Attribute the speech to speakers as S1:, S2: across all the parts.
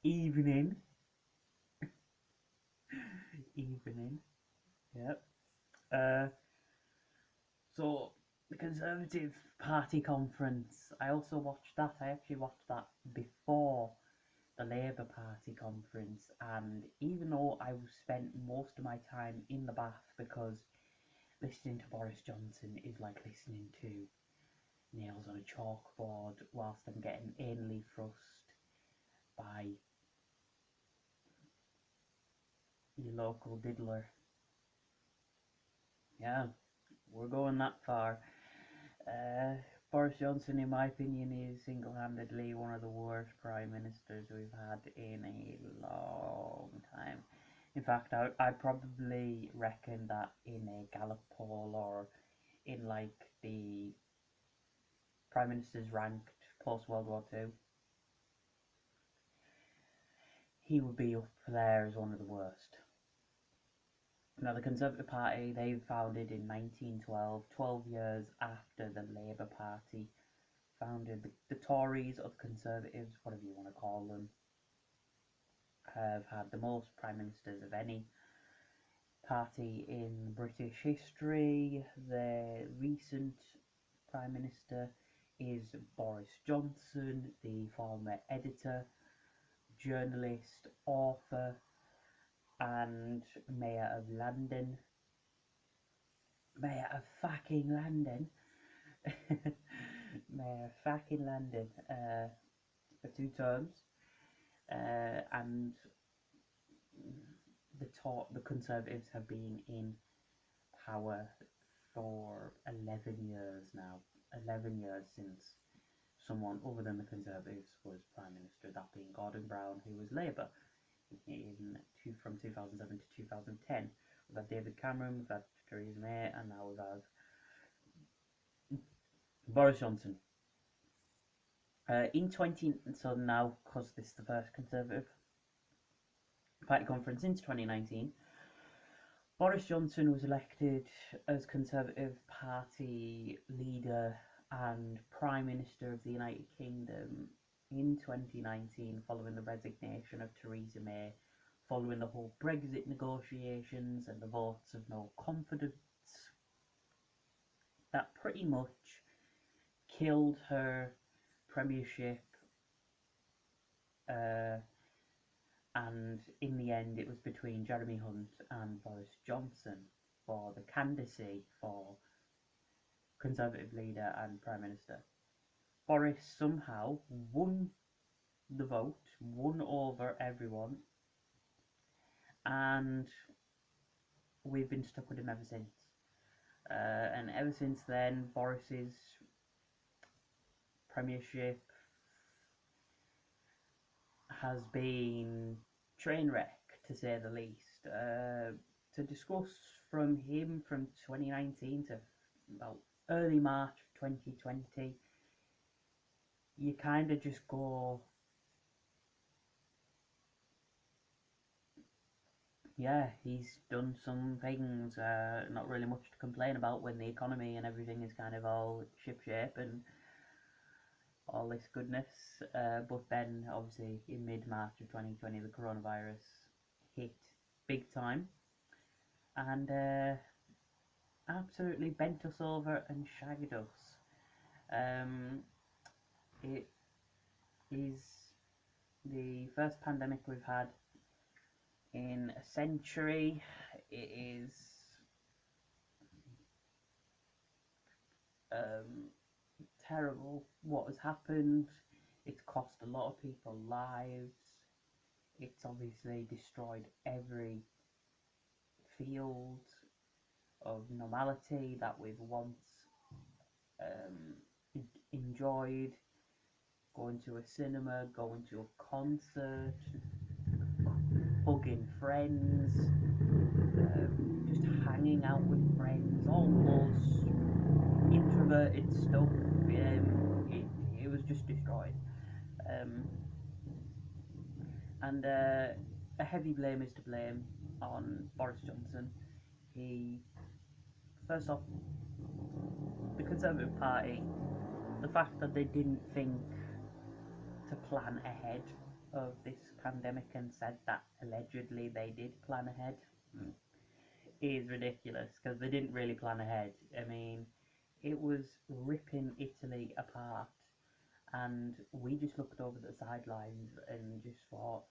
S1: Evening. Evening. Yep. Uh, so the Conservative Party conference. I also watched that. I actually watched that before the Labour Party conference, and even though I spent most of my time in the bath because listening to Boris Johnson is like listening to nails on a chalkboard whilst I'm getting anally thrust by your local diddler. Yeah, we're going that far. Uh, Boris Johnson, in my opinion, is single-handedly one of the worst prime ministers we've had in a long time. In fact, I'd probably reckon that in a Gallup poll or in like the prime ministers ranked post World War II, he would be up there as one of the worst. Now, the Conservative Party, they founded in 1912, 12 years after the Labour Party founded. The Tories or the Conservatives, whatever you want to call them, have had the most prime ministers of any party in British history. The recent prime minister is Boris Johnson, the former editor, journalist, author, and mayor of London. Mayor of fucking London. Mayor of fucking London for 2 terms. And the Conservatives have been in power for 11 years now. 11 years since someone other than the Conservatives was Prime Minister, that being Gordon Brown, who was Labour from 2007 to 2010. We've had David Cameron, we've had Theresa May, and now we've had Boris Johnson. So now, because this is the first Conservative Party conference since 2019, Boris Johnson was elected as Conservative Party leader and Prime Minister of the United Kingdom in 2019, following the resignation of Theresa May, following the whole Brexit negotiations and the votes of no confidence that pretty much killed her premiership. And in the end, it was between Jeremy Hunt and Boris Johnson for the candidacy for Conservative leader and Prime Minister. Boris somehow won the vote, won over everyone, and we've been stuck with him ever since. And ever since then, Boris's premiership has been train wreck, to say the least. To discuss from him from 2019 to about early March 2020, you kind of just go, yeah, he's done some things, not really much to complain about when the economy and everything is kind of all ship-shape and all this goodness. But then, obviously, in mid-March of 2020, the coronavirus hit big time and absolutely bent us over and shagged us. It is the first pandemic we've had in a century. It is terrible what has happened. It's cost a lot of people lives. It's obviously destroyed every field of normality that we've once enjoyed. Going to a cinema, going to a concert, hugging friends, just hanging out with friends, all those introverted stuff. It was just destroyed. And a heavy blame is to blame on Boris Johnson. First off, the Conservative Party, the fact that they didn't think to plan ahead of this pandemic and said that allegedly they did plan ahead is ridiculous, because they didn't really plan ahead. I mean, it was ripping Italy apart, and we just looked over the sidelines and just thought,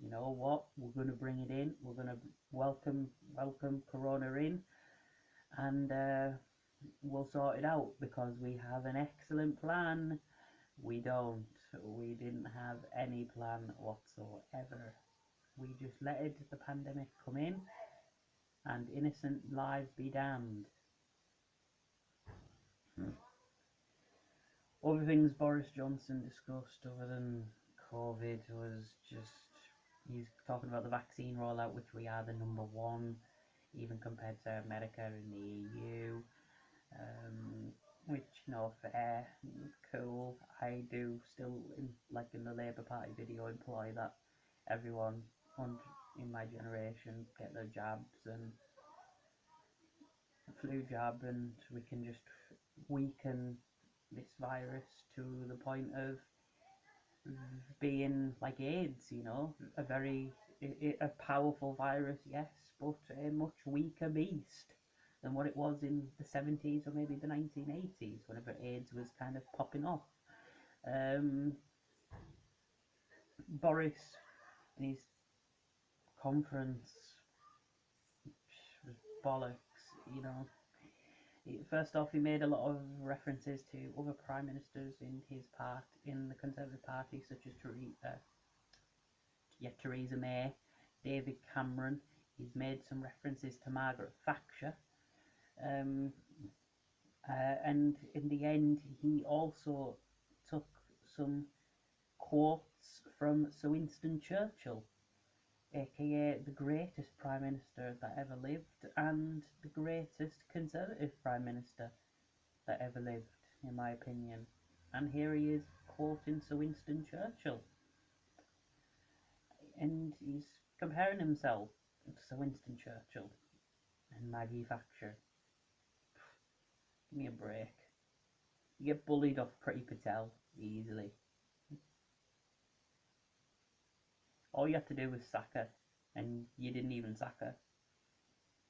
S1: you know what, we're going to bring it in, we're going to welcome Corona in, and we'll sort it out because we have an excellent plan. We don't. We didn't have any plan whatsoever. We just let the pandemic come in and innocent lives be damned. Other things Boris Johnson discussed other than COVID was just he's talking about the vaccine rollout, which we are the number one, even compared to America and the EU. Which, you know, fair, cool. I do still, like in the Labour Party video, imply that everyone in my generation get their jabs and flu jab, and we can just weaken this virus to the point of being like AIDS, you know, a powerful virus, yes, but a much weaker beast than what it was in the 70s or maybe the 1980s, whenever AIDS was kind of popping off. Boris in his conference was bollocks, you know. First off, he made a lot of references to other prime ministers in the Conservative Party, such as Theresa May, David Cameron. He's made some references to Margaret Thatcher. And in the end, he also took some quotes from Sir Winston Churchill, aka the greatest Prime Minister that ever lived and the greatest Conservative Prime Minister that ever lived, in my opinion. And here he is quoting Sir Winston Churchill. And he's comparing himself to Sir Winston Churchill and Maggie Thatcher. Give me a break. You get bullied off Priti Patel easily. All you had to do was sack her, and you didn't even sack her.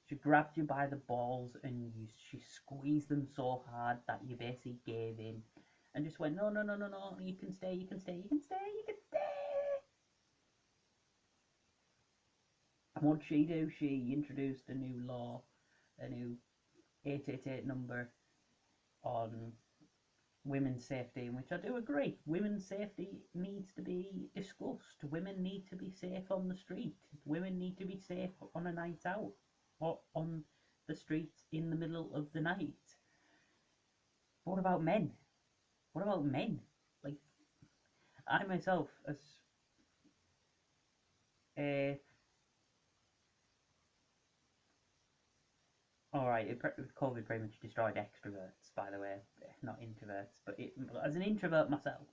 S1: She grabbed you by the balls and she squeezed them so hard that you basically gave in and just went, no, no, no, no, no, you can stay, you can stay, you can stay, you can stay. And what did she do? She introduced a new law, a new 888 number on women's safety, in which I do agree. Women's safety needs to be discussed. Women need to be safe on the street. Women need to be safe on a night out or on the street in the middle of the night. But what about men? What about men? Like, I myself, as a alright, COVID pretty much destroyed extroverts, by the way, not introverts, but as an introvert myself,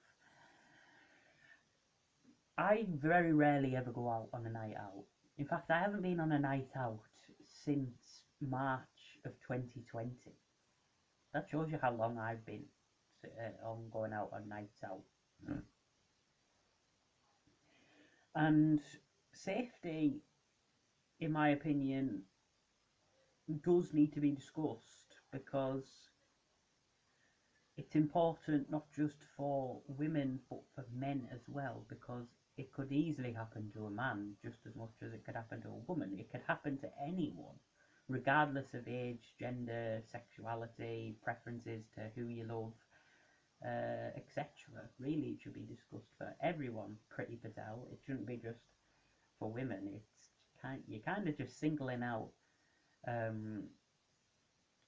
S1: I very rarely ever go out on a night out. In fact, I haven't been on a night out since March of 2020. That shows you how long I've been on going out on nights out. And safety, in my opinion, does need to be discussed, because it's important not just for women but for men as well, because it could easily happen to a man just as much as it could happen to a woman. It could happen to anyone, regardless of age, gender, sexuality, preferences to who you love, etc. Really, it should be discussed for everyone, Priti Patel. It shouldn't be just for women. You're kind of just singling out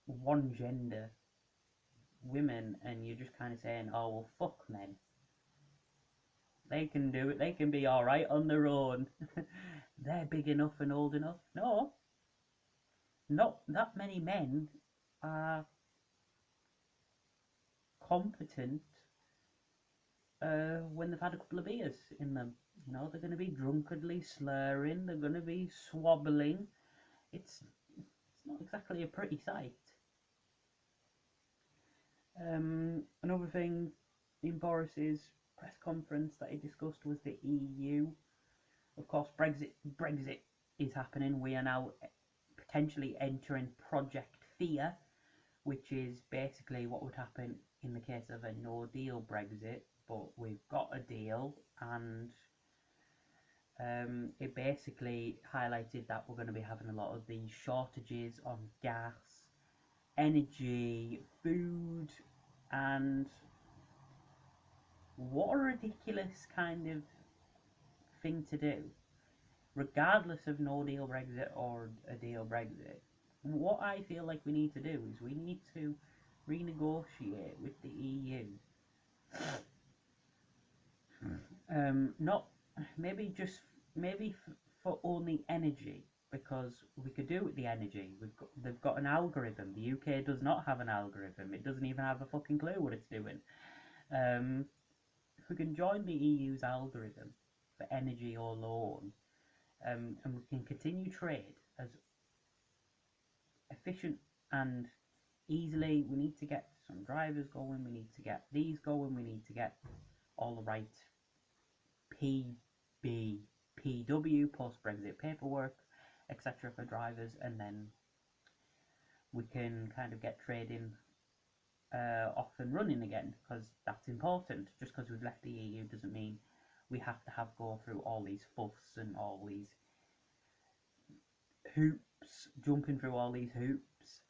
S1: one gender, women, and you're just kind of saying, oh, well, fuck men. They can do it. They can be alright on their own. They're big enough and old enough. No, not that many men are competent when they've had a couple of beers in them. You know, they're going to be drunkenly slurring. They're going to be swabbling. It's not exactly a pretty sight. Another thing in Boris's press conference that he discussed was the EU. Of course, Brexit is happening. We are now potentially entering Project Fear, which is basically what would happen in the case of a no-deal Brexit, but we've got a deal, and it basically highlighted that we're going to be having a lot of these shortages on gas, energy, food, and what a ridiculous kind of thing to do. Regardless of no deal Brexit or a deal Brexit, what I feel like we need to do is we need to renegotiate with the EU. Not maybe for only energy, because we could do with the energy. They've got an algorithm. The UK does not have an algorithm. It doesn't even have a fucking clue what it's doing. If we can join the EU's algorithm for energy or loan, and we can continue trade as efficient and easily. We need to get some drivers going. We need to get these going. We need to get all the right PW post-Brexit paperwork, etc. for drivers, and then we can kind of get trading off and running again, because that's important. Just because we've left the EU doesn't mean we have to go through all these fuss and all these hoops, jumping through all these hoops,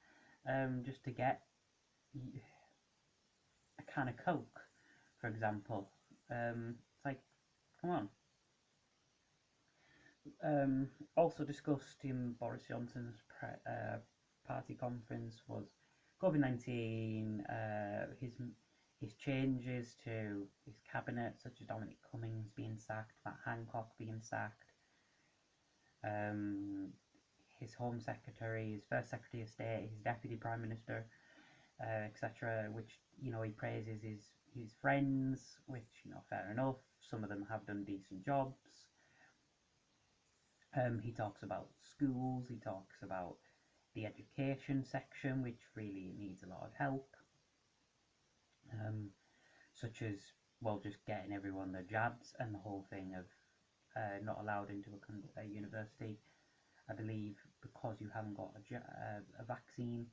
S1: just to get a can of Coke, for example. It's like, come on. Also discussed in Boris Johnson's party conference was COVID-19, his changes to his cabinet, such as Dominic Cummings being sacked, Matt Hancock being sacked, his Home Secretary, his First Secretary of State, his Deputy Prime Minister, etc., which, he praises his friends, which, fair enough. Some of them have done decent jobs. He talks about schools, he talks about the education section, which really needs a lot of help, such as, just getting everyone their jabs, and the whole thing of not allowed into a university, I believe, because you haven't got a vaccine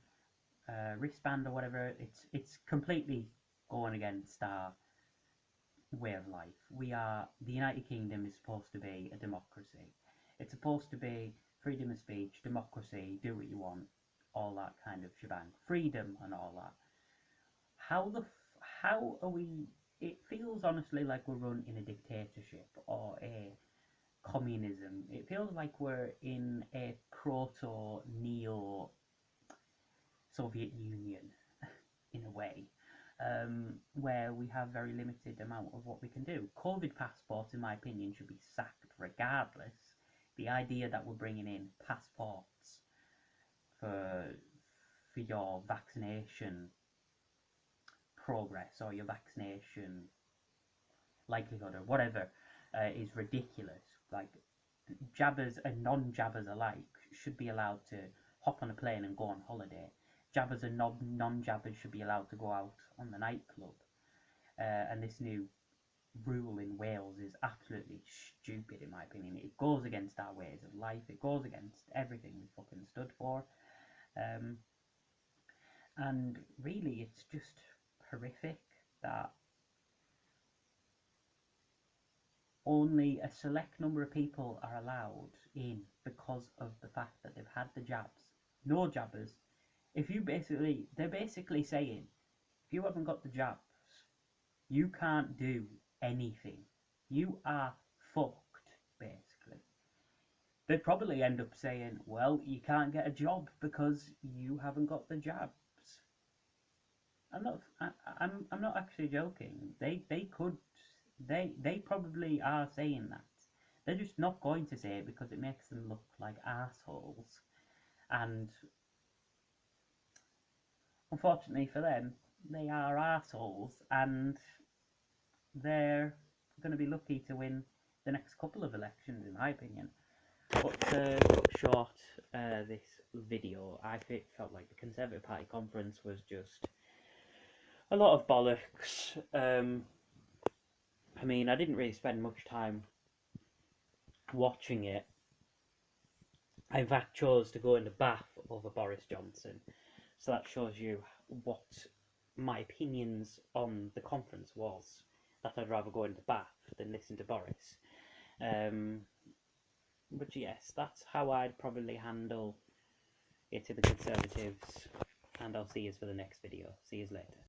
S1: wristband or whatever. It's completely going against our way of life. The United Kingdom is supposed to be a democracy. It's supposed to be freedom of speech, democracy, do what you want, all that kind of shebang, freedom and all that. How are we? It feels honestly like we're run in a dictatorship or a communism. It feels like we're in a proto-neo Soviet Union in a way, where we have very limited amount of what we can do. COVID passports, in my opinion, should be sacked regardless. The idea that we're bringing in passports for your vaccination progress or your vaccination likelihood or whatever is ridiculous. Like, jabbers and non-jabbers alike should be allowed to hop on a plane and go on holiday. Jabbers and non-jabbers should be allowed to go out on the nightclub. And this new rule in Wales is absolutely stupid, in my opinion. It goes against our ways of life. It goes against everything we fucking stood for. And really, it's just horrific that only a select number of people are allowed in because of the fact that they've had the jabs. No jabbers. They're basically saying, if you haven't got the jabs, you can't do anything. You are fucked, basically. They'd probably end up saying, well, you can't get a job because you haven't got the jabs. I'm not actually joking. They probably are saying that. They're just not going to say it because it makes them look like assholes. And unfortunately for them, they are assholes, and they're going to be lucky to win the next couple of elections, in my opinion. But to cut short this video, I felt like the Conservative Party conference was just a lot of bollocks. I mean, I didn't really spend much time watching it. I in fact chose to go in the bath over Boris Johnson, so that shows you what my opinions on the conference was. That I'd rather go in the bath than listen to Boris. But yes, that's how I'd probably handle it to the Conservatives, and I'll see you for the next video. See you later.